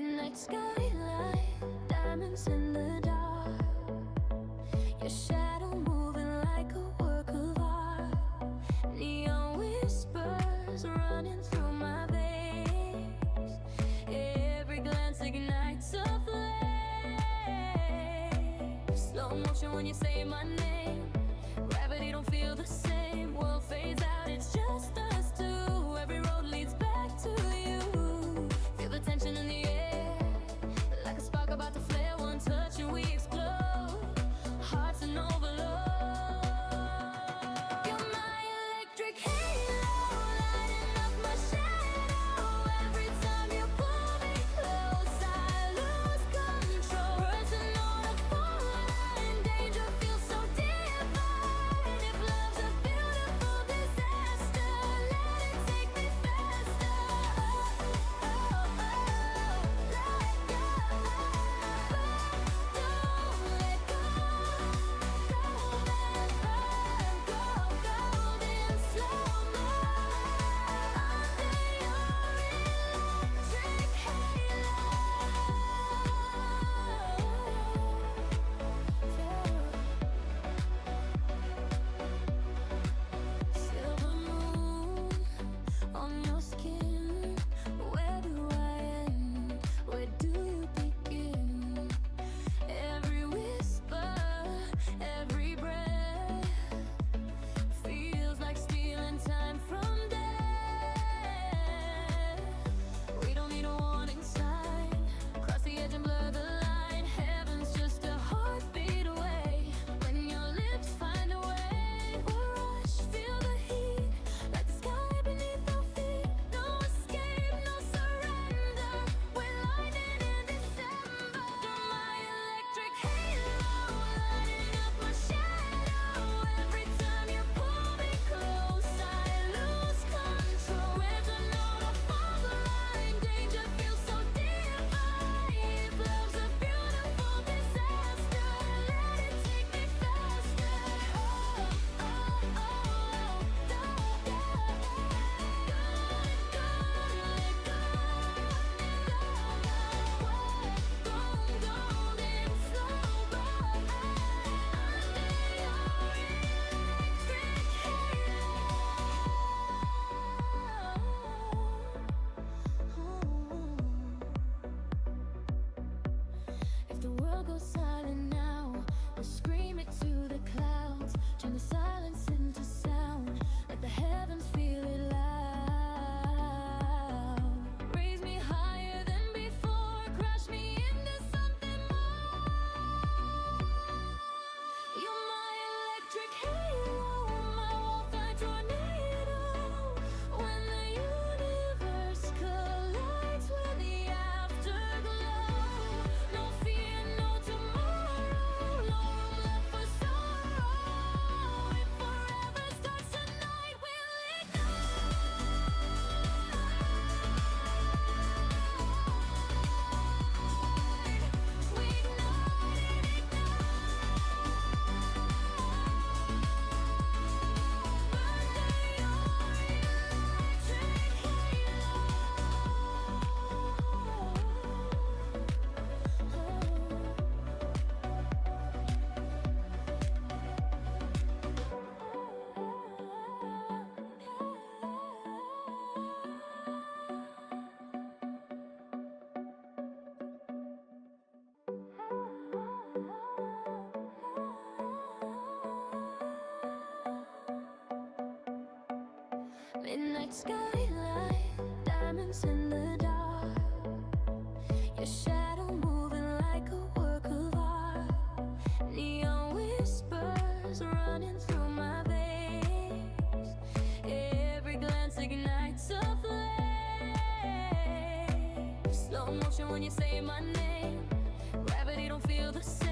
Midnight skylight, diamonds in the dark. Your shadow moving like a work of art. Neon whispers running through my veins. Every glance ignites a flame. Slow motion when you say my name. Gravity don't feel the same. World fades out, it's just us two. Every road leads back to you. Feel the tension in the air, like a spark about to flare. One touch and we explode, hearts in overload. You're my electric halo, lighting up my shadow. Every time you pull me close, I lose control. Person on a phone line, danger feels so divine. If love's a beautiful disaster, let it take me faster. Let go, don't let go. Golden slow-mo under your electric halo. Silver moon on your skin. Where do I end? Where do you begin? Every whisper, every breath feels like stealing time from death. We don't need a warning sign. Cross the edge and blur the line. Heaven's just a heartbeat away. When your lips find a way, we'll rush, feel the heat, like the sky beneath our feet. No escape, no surrender. We're lightning in December. You're my electric halo, lighting up my shadow. Every time you pull me close, I lose control. With a note of fog line, danger feels so divine. If love's a beautiful disaster, let it take me faster. Golden If the world goes silent now, we'll scream it to the clouds. Turn the silence into sound. Let the heavens feel it loud. Raise me higher than before. Crush me into something more. You're my electric halo, my wall-fire tornado. When the universe collides with the afterglow. No fear, no tomorrow, no room left for sorrow. If forever starts tonight, we'll ignite. We Midnight skylight, diamonds in the dark. Your shadow moving like a work of art. Neon whispers running through my veins. Every glance ignites a flame. Slow motion when you say my name. Gravity don't feel the same.